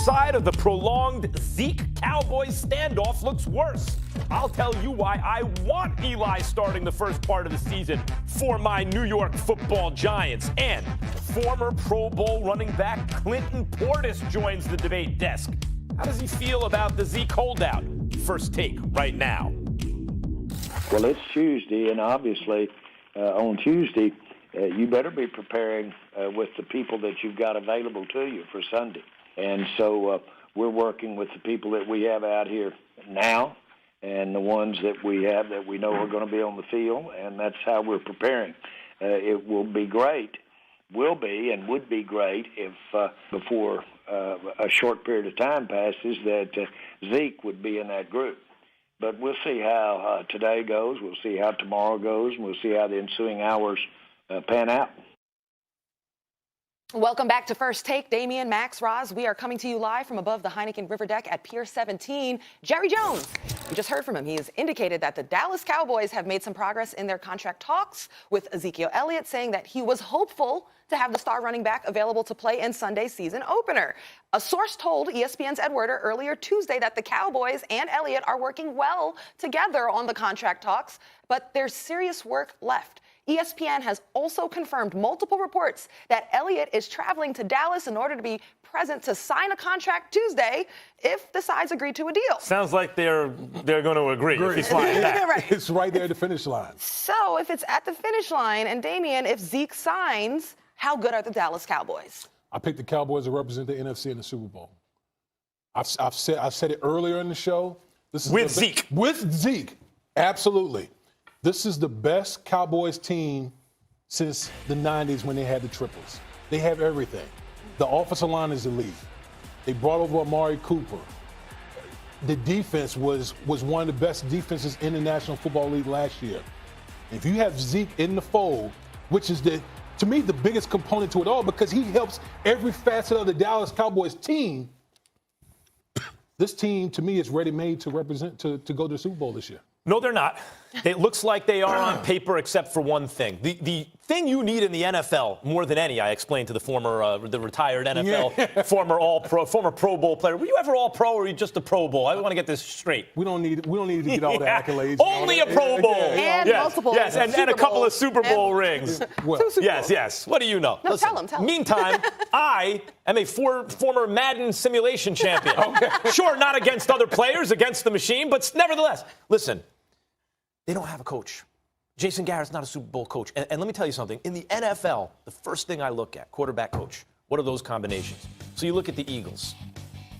side of the prolonged Zeke Cowboys standoff looks worse. I'll tell you why I want Eli starting the first part of the season for my New York Football Giants. And former Pro Bowl running back Clinton Portis joins the debate desk. How does he feel about the Zeke holdout? First take right now. Well, it's Tuesday, and obviously on Tuesday, you better be preparing with the people that you've got available to you for Sunday. And so we're working with the people that we have out here now and the ones that we have that we know are going to be on the field, and that's how we're preparing. It will be great, would be great if before a short period of time passes that Zeke would be in that group. But we'll see how today goes. We'll see how tomorrow goes, and we'll see how the ensuing hours pan out. Welcome back to First Take. Damian, Max, Roz, we are coming to you live from above the Heineken River Deck at Pier 17. Jerry Jones, we just heard from him. He has indicated that the Dallas Cowboys have made some progress in their contract talks with Ezekiel Elliott, saying that he was hopeful to have the star running back available to play in Sunday's season opener. A source told ESPN's Ed Werder earlier Tuesday that the Cowboys and Elliott are working well together on the contract talks, but there's serious work left. ESPN has also confirmed multiple reports that Elliott is traveling to Dallas in order to be present to sign a contract Tuesday if the sides agree to a deal. Sounds like they're going to agree. If he's flying back. Right. It's right there at the finish line. So if it's at the finish line, and Damian, if Zeke signs, how good are the Dallas Cowboys? I picked the Cowboys to represent the NFC in the Super Bowl. I've said it earlier in the show. This is with Zeke. With Zeke, absolutely. This is the best Cowboys team since the 90s when they had the triples. They have everything. The offensive line is elite. They brought over Amari Cooper. The defense was one of the best defenses in the National Football League last year. If you have Zeke in the fold, which is to me the biggest component to it all, because he helps every facet of the Dallas Cowboys team, this team to me is ready-made to represent to go to the Super Bowl this year. No, they're not. It looks like they are on paper, except for one thing. The thing you need in the NFL more than any, I explained to the the retired NFL, former Pro Bowl player. Were you ever all pro, or were you just a Pro Bowl? I want to get this straight. We don't need to get all the accolades. Only a Pro Bowl. And multiple. Yes, and a couple of Super Bowl rings. Yes. What do you know? No, Listen, tell him. Meantime, I am a former Madden simulation champion. Okay. Sure, not against other players, against the machine, but nevertheless, listen. They don't have a coach. Jason Garrett's not a Super Bowl coach. And let me tell you something. In the NFL, the first thing I look at, quarterback coach, what are those combinations? So you look at the Eagles.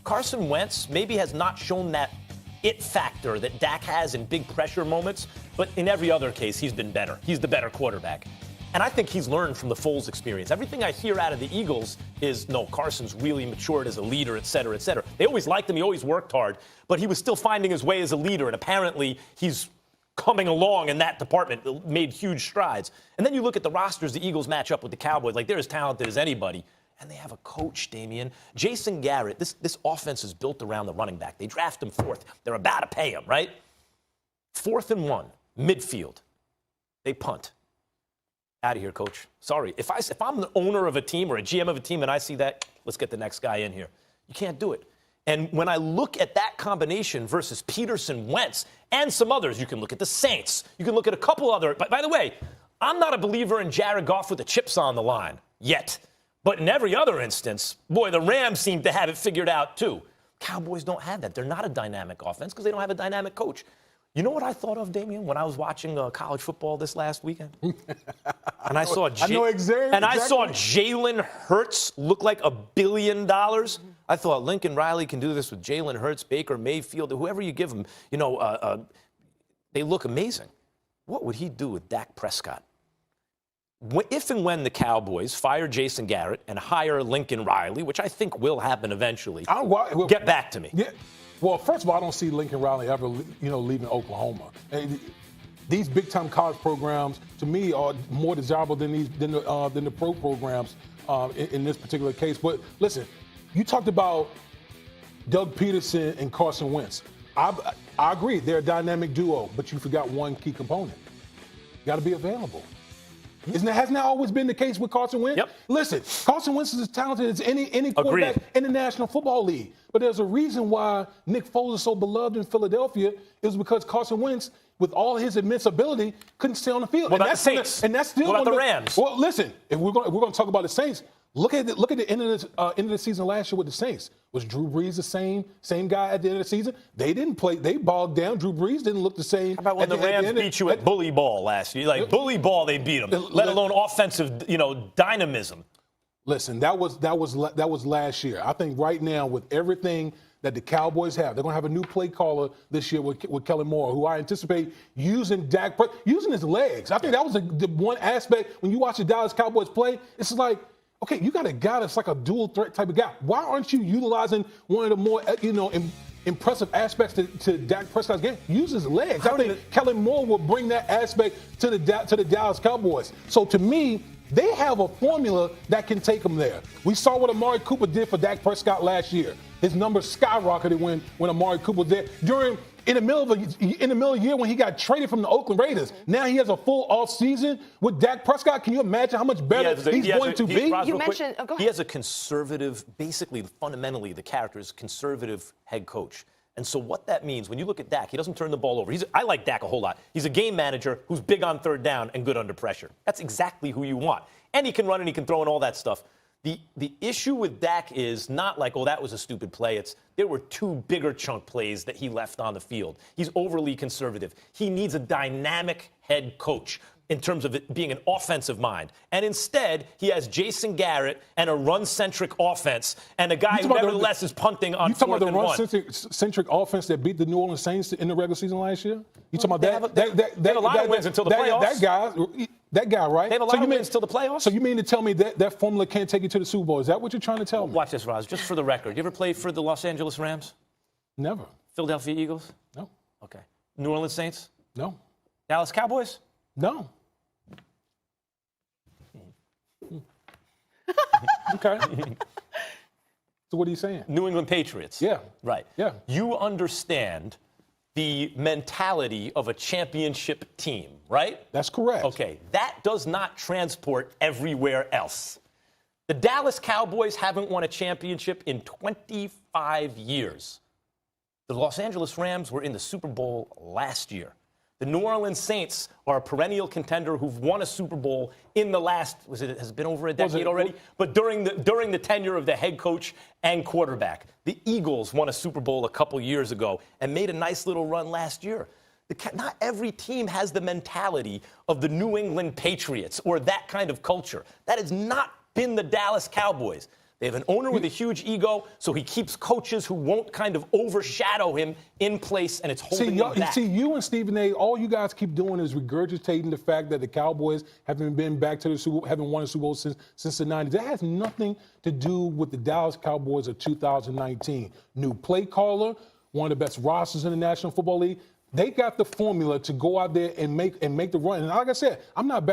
Carson Wentz maybe has not shown that it factor that Dak has in big pressure moments, but in every other case, he's been better. He's the better quarterback. And I think he's learned from the Foles experience. Everything I hear out of the Eagles is, no, Carson's really matured as a leader, et cetera, et cetera. They always liked him. He always worked hard, but he was still finding his way as a leader, and apparently he's coming along in that department, made huge strides. And then you look at the rosters the Eagles match up with the Cowboys, like they're as talented as anybody. And they have a coach, Damian. Jason Garrett, this offense is built around the running back. They draft him fourth. They're about to pay him, right? 4th and 1, midfield. They punt. Out of here, coach. Sorry. If I'm the owner of a team or a GM of a team and I see that, let's get the next guy in here. You can't do it. And when I look at that combination versus Peterson, Wentz, and some others, you can look at the Saints. You can look at a couple other. By the way, I'm not a believer in Jared Goff with the chips on the line yet. But in every other instance, boy, the Rams seem to have it figured out too. Cowboys don't have that. They're not a dynamic offense because they don't have a dynamic coach. You know what I thought of, Damian, when I was watching college football this last weekend? And I saw Jalen Hurts look like $1 billion. I thought Lincoln Riley can do this with Jalen Hurts, Baker Mayfield, whoever you give him. They look amazing. What would he do with Dak Prescott? If and when the Cowboys fire Jason Garrett and hire Lincoln Riley, which I think will happen eventually, get back to me. Yeah. Well, first of all, I don't see Lincoln Riley ever, leaving Oklahoma. These big-time college programs, to me, are more desirable than the pro programs in this particular case. But listen, you talked about Doug Peterson and Carson Wentz. I agree, they're a dynamic duo, but you forgot one key component. You got to be available. Hasn't that always been the case with Carson Wentz? Yep. Listen, Carson Wentz is as talented as any quarterback in the National Football League. But there's a reason why Nick Foles is so beloved in Philadelphia is because Carson Wentz, with all his immense ability, couldn't stay on the field. What about the Saints? And that's still what about the Rams? Well, listen, if we're going to talk about the Saints, look at the end of the season last year with the Saints. Was Drew Brees the same guy at the end of the season? They didn't play. They bogged down. Drew Brees didn't look the same. How about when the Rams beat you at bully ball last year? Like bully ball, they beat them. Let alone offensive, dynamism. Listen, that was last year. I think right now with everything that the Cowboys have, they're going to have a new play caller this year with Kellen Moore, who I anticipate using using his legs. I think that was the one aspect when you watch the Dallas Cowboys play. It's like, okay, you got a guy that's like a dual threat type of guy. Why aren't you utilizing one of the more, impressive aspects to Dak Prescott's game? Use his legs. I think Kellen Moore will bring that aspect to the Dallas Cowboys. So to me, they have a formula that can take them there. We saw what Amari Cooper did for Dak Prescott last year. His numbers skyrocketed when Amari Cooper was there. In the middle of the year when he got traded from the Oakland Raiders. Now he has a full off season with Dak Prescott. Can you imagine how much better he's going to be? You mentioned, go ahead. He has a conservative, basically, fundamentally, the character is conservative head coach. And so what that means, when you look at Dak, he doesn't turn the ball over. I like Dak a whole lot. He's a game manager who's big on third down and good under pressure. That's exactly who you want. And he can run and he can throw and all that stuff. The issue with Dak is not like, oh, that was a stupid play. There were two bigger chunk plays that he left on the field. He's overly conservative. He needs a dynamic head coach in terms of it being an offensive mind. And instead, he has Jason Garrett and a run-centric offense and a guy who nevertheless is punting on 4th and 1. You talking about the run-centric offense that beat the New Orleans Saints in the regular season last year? You talking about they had a lot of wins until the playoffs. That guy, right? They have a lot of wins until the playoffs. So you mean to tell me that formula can't take you to the Super Bowl? Is that what you're trying to tell me? Watch this, Roz. Just for the record, you ever play for the Los Angeles Rams? Never. Philadelphia Eagles? No. Okay. New Orleans Saints? No. Dallas Cowboys? No. Okay. So what are you saying? New England Patriots. Yeah. Right. Yeah. You understand the mentality of a championship team, right? That's correct. Okay. That does not transport everywhere else. The Dallas Cowboys haven't won a championship in 25 years. The Los Angeles Rams were in the Super Bowl last year. The New Orleans Saints are a perennial contender who've won a Super Bowl in the last, has it been over a decade already? But during the tenure of the head coach and quarterback. The Eagles won a Super Bowl a couple years ago and made a nice little run last year. Not every team has the mentality of the New England Patriots or that kind of culture. That has not been the Dallas Cowboys. They have an owner with a huge ego, so he keeps coaches who won't kind of overshadow him in place, and it's holding him back. See, you and Stephen A., all you guys keep doing is regurgitating the fact that the Cowboys haven't been back to the Super Bowl, haven't won a Super Bowl since the 90s. That has nothing to do with the Dallas Cowboys of 2019. New play caller, one of the best rosters in the National Football League. They got the formula to go out there and make the run. And like I said, I'm not backing